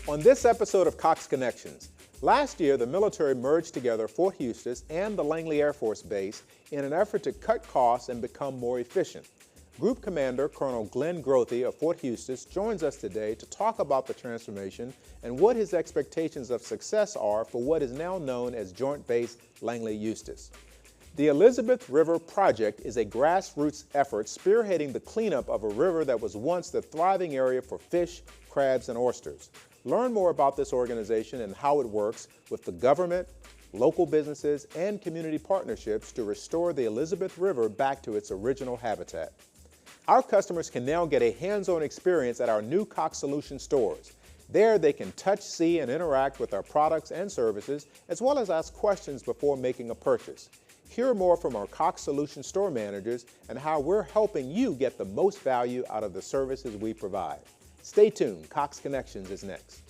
On this episode of Cox Connections, last year the military merged together Fort Eustis and the Langley Air Force Base in an effort to cut costs and become more efficient. Group Commander Colonel Grothe of Fort Eustis joins us today to talk about the transformation and what his expectations of success are for what is now known as Joint Base Langley-Eustis. The Elizabeth River Project is a grassroots effort spearheading the cleanup of a river that was once the thriving area for fish, crabs, and oysters. Learn more about this organization and how it works with the government, local businesses, and community partnerships to restore the Elizabeth River back to its original habitat. Our customers can now get a hands-on experience at our new Cox Solution stores. There they can touch, see, and interact with our products and services, as well as ask questions before making a purchase. Hear more from our Cox Solution store managers and how we're helping you get the most value out of the services we provide. Stay tuned. Cox Connections is next.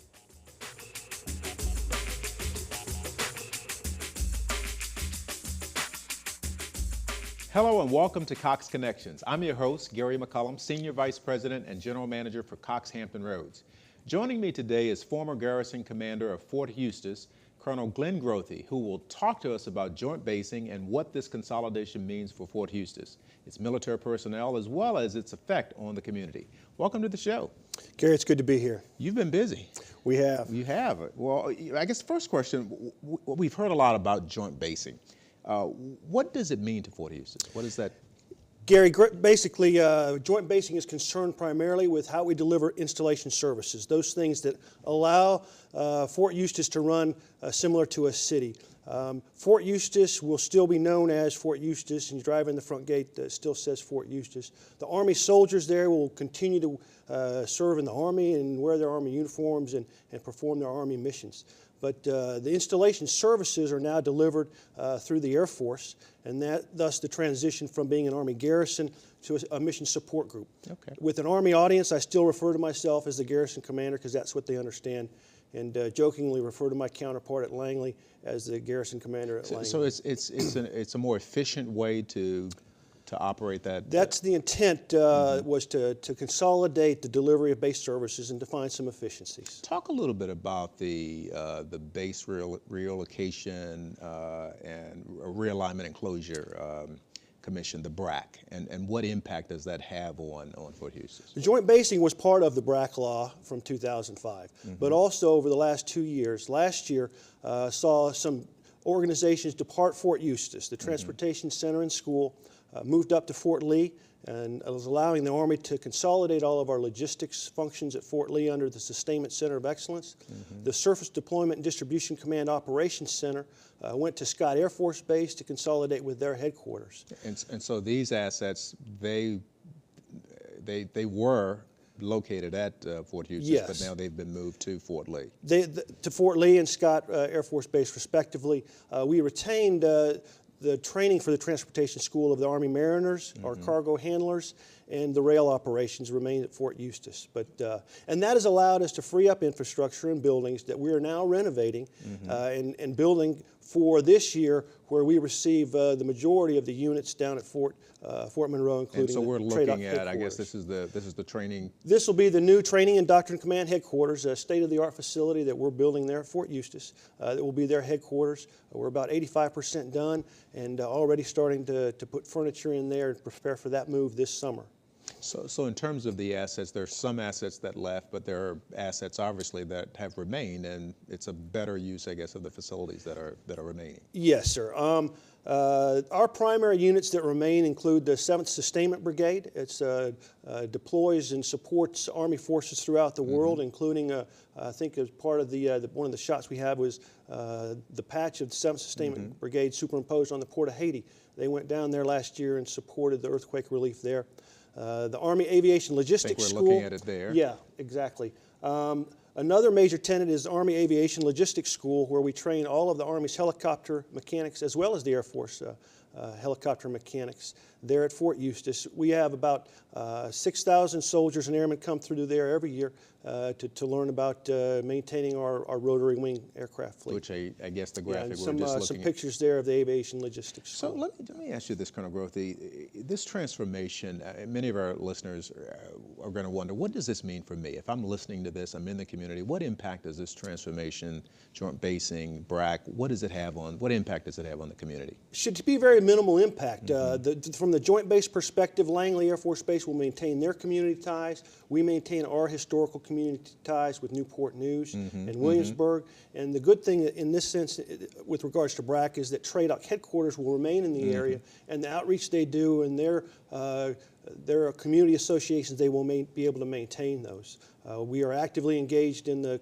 Hello and welcome to Cox Connections. I'm your host, Gary McCullum, Senior Vice President and General Manager for Cox Hampton Roads. Joining me today is former Garrison Commander of Fort Eustis, Colonel Grothe, who will talk to us about joint basing and what this consolidation means for Fort Eustis, its military personnel, as well as its effect on the community. Welcome to the show. Gary, it's good to be here. You've been busy. We have. You have. Well, I guess the first question, we've heard a lot about joint basing. What does it mean to Fort Eustis? What is that? Gary, basically, joint basing is concerned primarily with how we deliver installation services, those things that allow Fort Eustis to run similar to a city. Fort Eustis will still be known as Fort Eustis, and you drive in the front gate, it still says Fort Eustis. The Army soldiers there will continue to serve in the Army and wear their Army uniforms and perform their Army missions. But the installation services are now delivered through the Air Force, and thus the transition from being an Army garrison to a mission support group. Okay. With an Army audience, I still refer to myself as the garrison commander because that's what they understand, and jokingly refer to my counterpart at Langley as the garrison commander at Langley. So it's a more efficient way to operate that? That's the intent, was to consolidate the delivery of base services and to find some efficiencies. Talk a little bit about the base relocation and realignment and closure commission, the BRAC, and what impact does that have on Fort Eustis? The joint basing was part of the BRAC law from 2005, but also over the last 2 years. Last year saw some organizations depart Fort Eustis, the Transportation Center and School, moved up to Fort Lee, and it was allowing the Army to consolidate all of our logistics functions at Fort Lee under the Sustainment Center of Excellence. The Surface Deployment and Distribution Command Operations Center went to Scott Air Force Base to consolidate with their headquarters. And so these assets, they were located at Fort Eustis, yes, but now they've been moved to Fort Lee. To Fort Lee and Scott Air Force Base, respectively. We retained the training for the Transportation School of the Army Mariners, our cargo handlers, and the rail operations remain at Fort Eustis. And that has allowed us to free up infrastructure and buildings that we are now renovating and building for this year, where we receive the majority of the units down at Fort Monroe, including and so we're the looking at, I guess this is the training. This will be the new Training and Doctrine Command headquarters, a state-of-the-art facility that we're building there at Fort Eustis. That will be their headquarters. We're about 85% done and already starting to put furniture in there and prepare for that move this summer. So in terms of the assets, there's some assets that left, but there are assets obviously that have remained, and it's a better use, I guess, of the facilities that are remaining. Yes, sir. Our primary units that remain include the 7th Sustainment Brigade. It deploys and supports Army forces throughout the world, including, I think as part of one of the shots we had was the patch of the 7th Sustainment Brigade superimposed on the port of Haiti. They went down there last year and supported the earthquake relief there. The Army Aviation Logistics School. I think we're looking at it there. Yeah, exactly. Another major tenet is the Army Aviation Logistics School, where we train all of the Army's helicopter mechanics as well as the Air Force helicopter mechanics. there at Fort Eustis. We have about 6,000 soldiers and airmen come through there every year to learn about maintaining our rotary wing aircraft fleet. Which I guess the graphic some, we're just looking some at. pictures there of the aviation logistics. So let me ask you this, Colonel Grothe. This transformation, many of our listeners are going to wonder, what does this mean for me? If I'm listening to this, I'm in the community, what impact does this transformation, joint basing, BRAC, what impact does it have on the community? Should be very minimal impact. From the joint base perspective, Langley Air Force Base will maintain their community ties. We maintain our historical community ties with Newport News and Williamsburg. And the good thing in this sense with regards to BRAC is that TRADOC headquarters will remain in the area, and the outreach they do and their community associations, they will be able to maintain those. We are actively engaged in the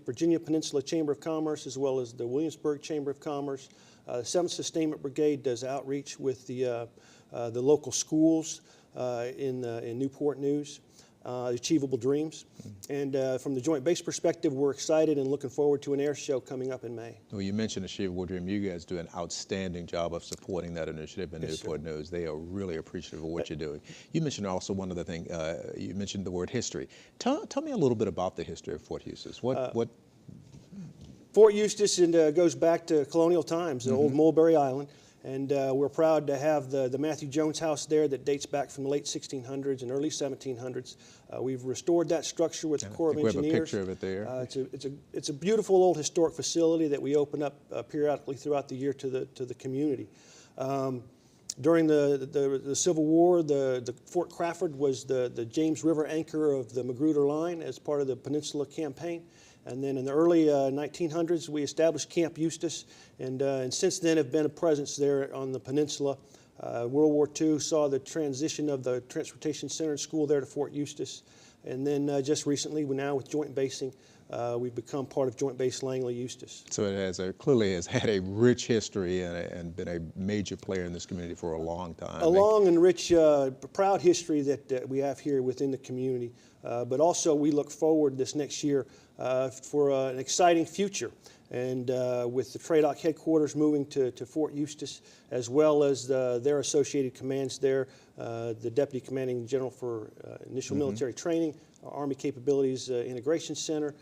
Virginia Peninsula Chamber of Commerce as well as the Williamsburg Chamber of Commerce. The 7th Sustainment Brigade does outreach with the local schools in Newport News. Achievable Dreams. And from the joint base perspective, we're excited and looking forward to an air show coming up in May. Well, you mentioned Achievable Dream. You guys do an outstanding job of supporting that initiative in Newport News. They are really appreciative of what you're doing. You mentioned also one other thing. You mentioned the word history. Tell me a little bit about the history of Fort Eustis. Fort Eustis goes back to colonial times, the old Mulberry Island. And we're proud to have the Matthew Jones House there that dates back from the late 1600s and early 1700s. We've restored that structure with the Corps of Engineers. We have a picture of it there. It's a beautiful old historic facility that we open up periodically throughout the year to the community. During the Civil War, the Fort Crawford was the James River anchor of the Magruder Line as part of the Peninsula Campaign. And then in the early 1900s, we established Camp Eustis, and since then have been a presence there on the peninsula. World War II saw the transition of the Transportation Center and School there to Fort Eustis. And then just recently, now with joint basing, we've become part of Joint Base Langley-Eustis. So it has clearly has had a rich history and been a major player in this community for a long time. A long and rich, proud history that we have here within the community. But also we look forward this next year for an exciting future. And with the TRADOC headquarters moving to Fort Eustis, as well as their associated commands there, the Deputy Commanding General for Initial Military Training, Army Capabilities Integration Center,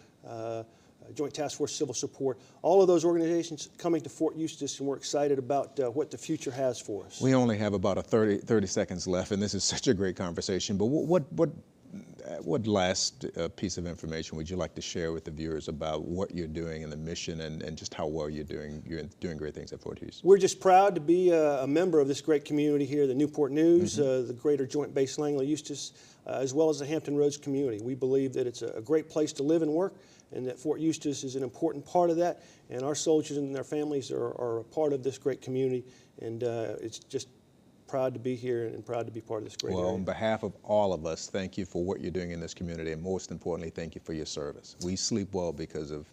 Joint Task Force Civil Support, all of those organizations coming to Fort Eustis, and we're excited about what the future has for us. We only have about 30 seconds left, and this is such a great conversation, but what last piece of information would you like to share with the viewers about what you're doing and the mission and just how well you're doing? You're doing great things at Fort Eustis. We're just proud to be a member of this great community here, the Newport News, the greater Joint Base Langley-Eustis, as well as the Hampton Roads community. We believe that it's a great place to live and work, and that Fort Eustis is an important part of that, and our soldiers and their families are a part of this great community, and it's just proud to be here and proud to be part of this great area. Well, on behalf of all of us, thank you for what you're doing in this community, and most importantly, thank you for your service. We sleep well because of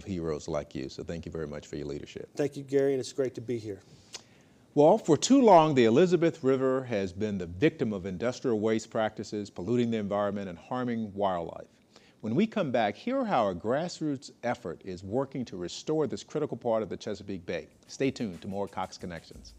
heroes like you, so thank you very much for your leadership. Thank you, Gary, and it's great to be here. Well, for too long, the Elizabeth River has been the victim of industrial waste practices, polluting the environment and harming wildlife. When we come back, hear how a grassroots effort is working to restore this critical part of the Chesapeake Bay. Stay tuned to more Cox Connections.